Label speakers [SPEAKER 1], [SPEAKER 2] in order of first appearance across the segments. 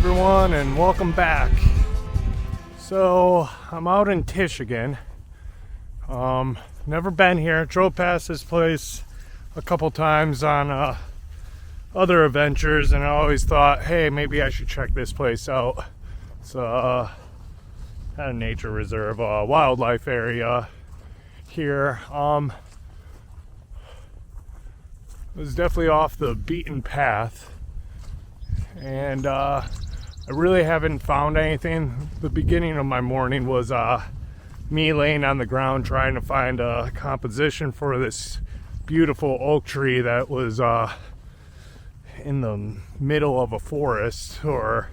[SPEAKER 1] everyone, and welcome back. So I'm out in Tisch again. Never been here. Drove past this place a couple times on other adventures, and I always thought, hey, maybe I should check this place out. It's a nature reserve, wildlife area here. It was definitely off the beaten path, and I really haven't found anything. The beginning of my morning was me laying on the ground trying to find a composition for this beautiful oak tree that was in the middle of a forest, or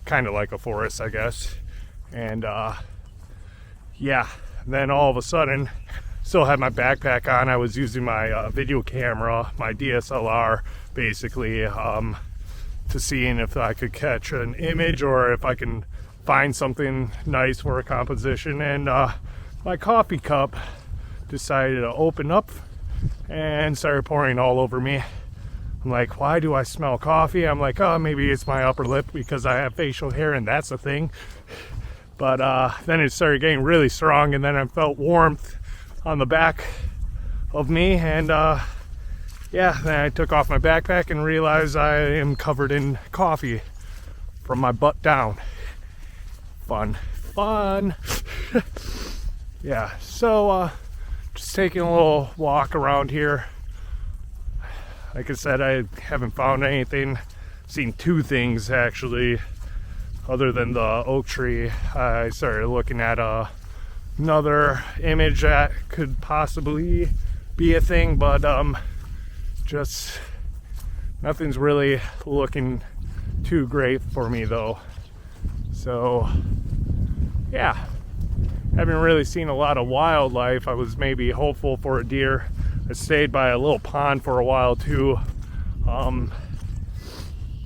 [SPEAKER 1] kind of like a forest, I guess. And yeah, then all of a sudden, still had my backpack on. I was using my video camera, my DSLR, basically, to seeing if I could catch an image or if I can find something nice for a composition. And my coffee cup decided to open up and started pouring all over me. I'm like, why do I smell coffee? I'm like, oh, maybe it's my upper lip because I have facial hair and that's a thing. But then it started getting really strong, and then I felt warmth on the back of me, and yeah, then I took off my backpack and realized I am covered in coffee from my butt down. Fun. Yeah, so just taking a little walk around here. Like I said, I haven't found anything. Seen two things actually, other than the oak tree. I started looking at another image that could possibly be a thing, but just nothing's really looking too great for me though. So yeah, haven't really seen a lot of wildlife. I was maybe hopeful for a deer. I stayed by a little pond for a while too.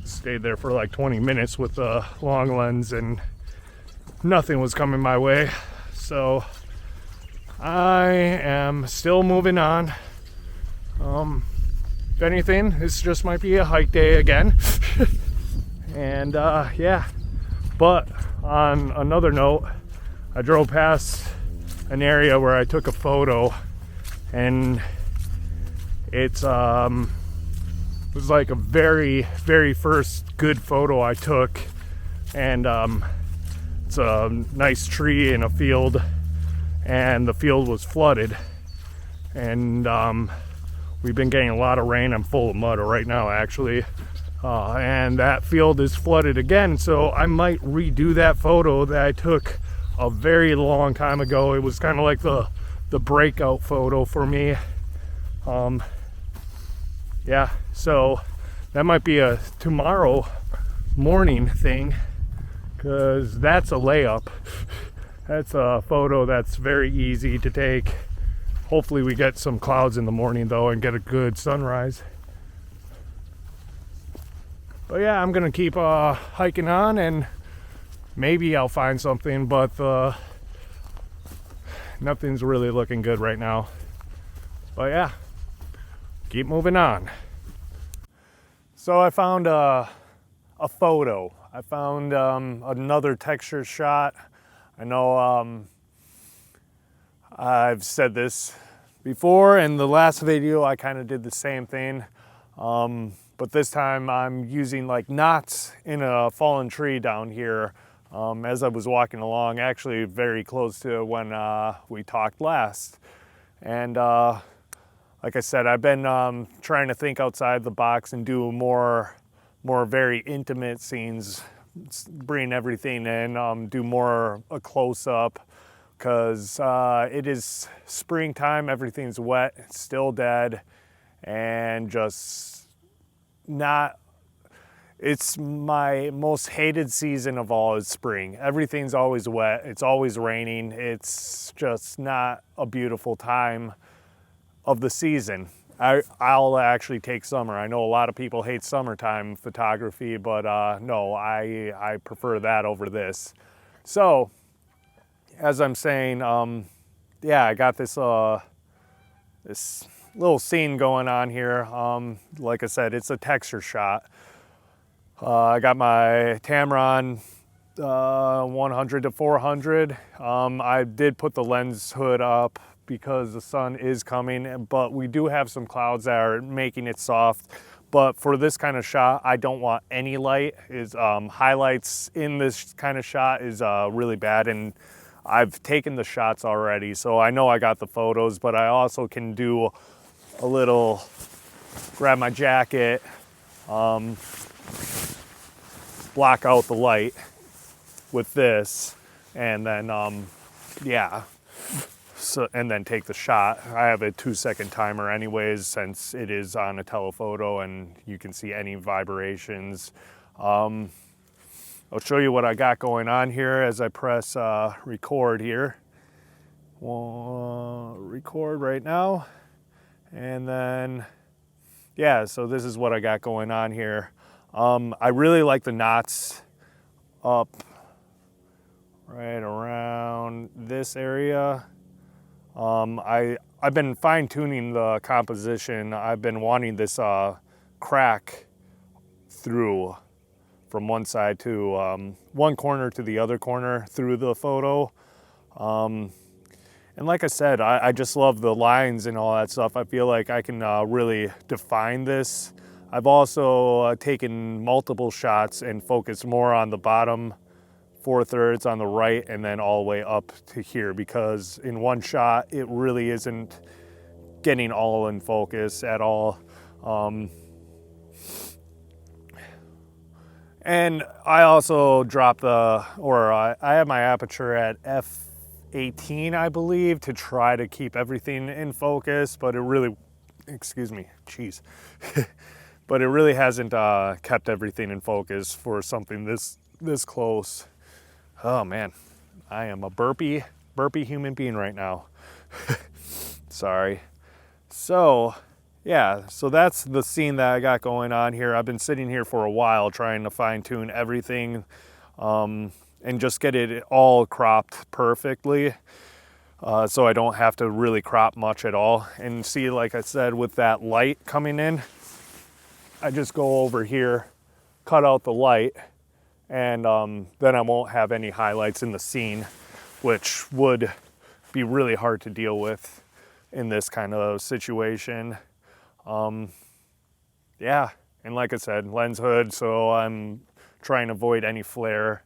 [SPEAKER 1] Stayed there for like 20 minutes with a long lens, and nothing was coming my way. So I am still moving on. If anything, this just might be a hike day again. And yeah, but on another note, I drove past an area where I took a photo, and it's it was like a very first good photo I took, and it's a nice tree in a field, and the field was flooded, and we've been getting a lot of rain. I'm full of mud right now actually, and that field is flooded again, so I might redo that photo that I took a very long time ago. It was kind of like the breakout photo for me. Yeah, so that might be a tomorrow morning thing, because that's a layup. That's a photo that's very easy to take. Hopefully we get some clouds in the morning though and get a good sunrise. But yeah, I'm gonna keep hiking on, and maybe I'll find something, but nothing's really looking good right now. But yeah, keep moving on. So I found a photo. I found another texture shot. I know I've said this before. In the last video I kind of did the same thing, but this time I'm using like knots in a fallen tree down here as I was walking along, actually very close to when we talked last. And like I said, I've been trying to think outside the box and do more very intimate scenes, bring everything in, do more a close-up, because it is springtime, everything's wet, it's still dead, and just not, it's my most hated season of all is spring. Everything's always wet, it's always raining, it's just not a beautiful time of the season. I'll actually take summer. I know a lot of people hate summertime photography, but no, I prefer that over this. So, as I'm saying, yeah, I got this this little scene going on here. Like I said, it's a texture shot. I got my Tamron 100 to 400. I did put the lens hood up because the sun is coming, but we do have some clouds that are making it soft. But for this kind of shot, I don't want any light. Highlights in this kind of shot is really bad, and I've taken the shots already, so I know I got the photos, but I also can do a little, grab my jacket, block out the light with this, and then yeah, so, and then take the shot. I have a 2-second timer anyways, since it is on a telephoto and you can see any vibrations. I'll show you what I got going on here as I press record here. Record right now, and then yeah, so this is what I got going on here. I really like the knots up right around this area. I've been fine-tuning the composition. I've been wanting this crack through from one side to one corner to the other corner through the photo. And like I said, I just love the lines and all that stuff. I feel like I can really define this. I've also taken multiple shots and focused more on the bottom 4/3 on the right and then all the way up to here, because in one shot it really isn't getting all in focus at all. And I also dropped I have my aperture at f/18, I believe, to try to keep everything in focus, but it really, excuse me, jeez. But it really hasn't kept everything in focus for something this close. Oh man, I am a burpy human being right now. Sorry. So yeah, so that's the scene that I got going on here. I've been sitting here for a while trying to fine tune everything and just get it all cropped perfectly. So I don't have to really crop much at all. And see, like I said, with that light coming in, I just go over here, cut out the light, and then I won't have any highlights in the scene, which would be really hard to deal with in this kind of situation. Yeah, and like I said, lens hood, so I'm trying to avoid any flare.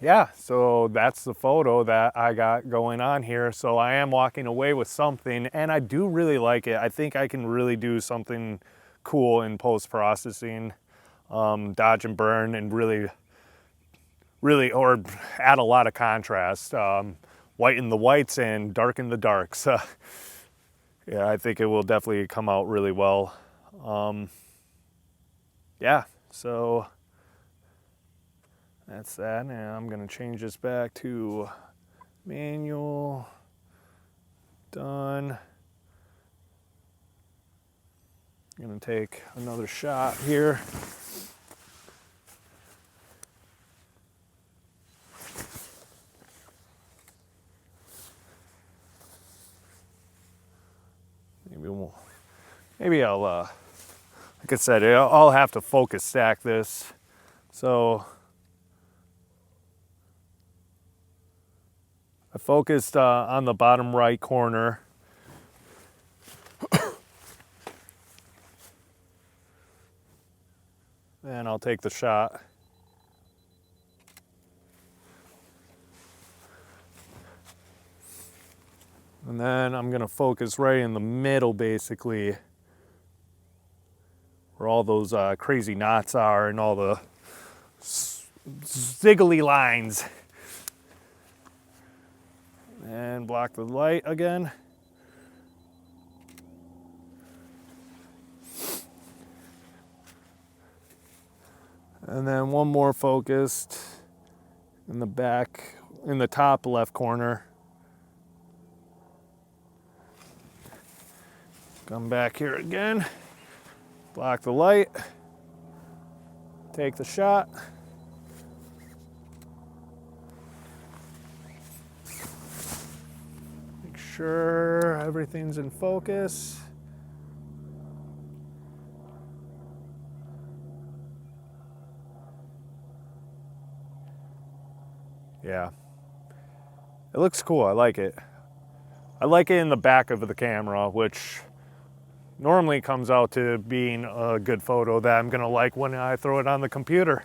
[SPEAKER 1] Yeah, so that's the photo that I got going on here. So I am walking away with something, and I do really like it. I think I can really do something cool in post-processing, dodge and burn, and really, or add a lot of contrast, whiten the whites and darken the darks. Yeah, I think it will definitely come out really well. Yeah, so that's that, and I'm gonna change this back to manual, done. I'm gonna take another shot here. Maybe I'll, like I said, I'll have to focus stack this. So I focused on the bottom right corner. And I'll take the shot. And then I'm gonna focus right in the middle, basically, where all those crazy knots are and all the ziggly lines. And block the light again. And then one more focused in the back, in the top left corner. Come back here again, block the light, take the shot. Make sure everything's in focus. yeah, it looks cool. I like it. I like it in the back of the camera, which normally comes out to being a good photo that I'm gonna like when I throw it on the computer.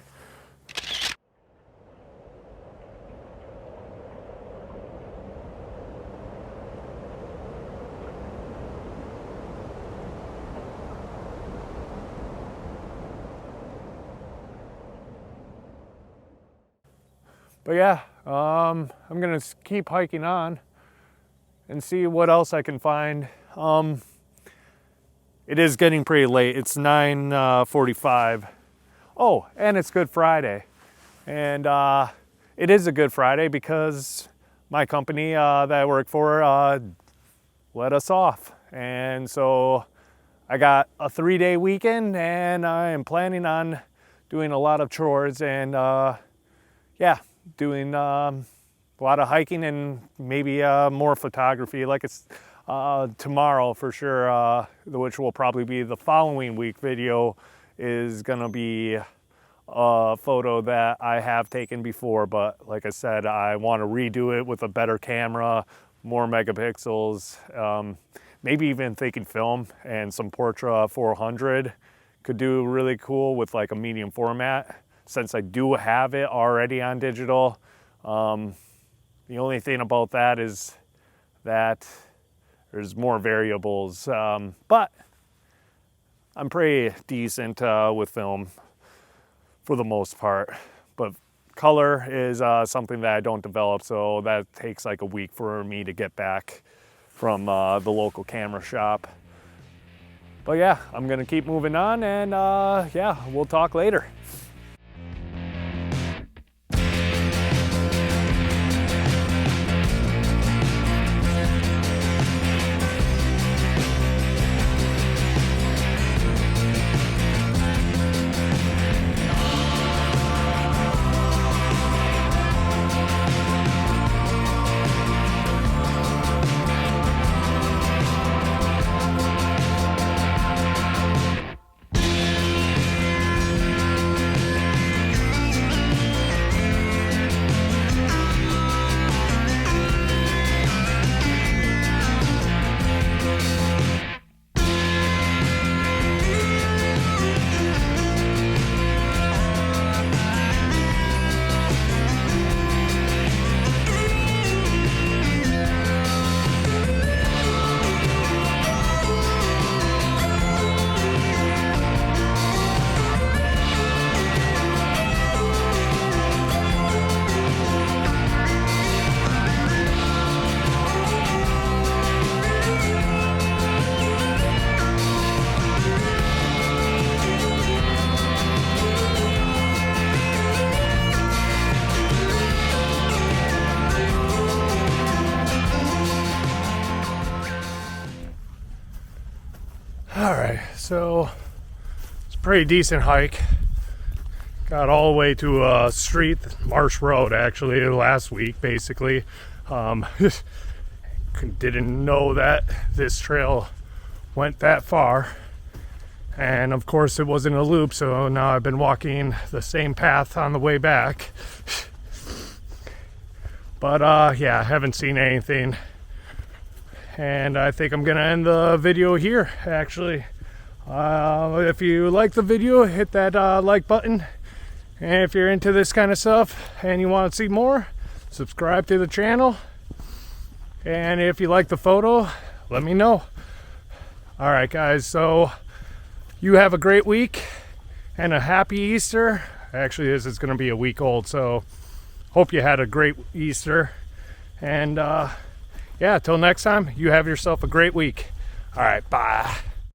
[SPEAKER 1] But yeah, I'm gonna keep hiking on and see what else I can find. It is getting pretty late. It's 9:45. Oh, and it's Good Friday. And it is a Good Friday because my company that I work for let us off. And so I got a 3-day weekend and I am planning on doing a lot of chores and yeah, doing a lot of hiking and maybe more photography. Like it's tomorrow for sure, which will probably be the following week video, is gonna be a photo that I have taken before, but like I said, I want to redo it with a better camera, more megapixels, maybe even thinking film, and some Portra 400 could do really cool with like a medium format, since I do have it already on digital. The only thing about that is that there's more variables, but I'm pretty decent with film for the most part. But color is something that I don't develop, so that takes like a week for me to get back from the local camera shop. But yeah, I'm gonna keep moving on, and yeah, we'll talk later. Alright, so it's a pretty decent hike. Got all the way to a street, Marsh Road actually, last week basically. Didn't know that this trail went that far. And of course it wasn't a loop, so now I've been walking the same path on the way back. But yeah, I haven't seen anything. And I think I'm gonna end the video here, actually. If you like the video, hit that like button. And if you're into this kind of stuff and you want to see more, subscribe to the channel. And if you like the photo, let me know. All right, guys, so you have a great week and a happy Easter. Actually, this is gonna be a week old, so hope you had a great Easter. And yeah, till next time, you have yourself a great week. All right, bye.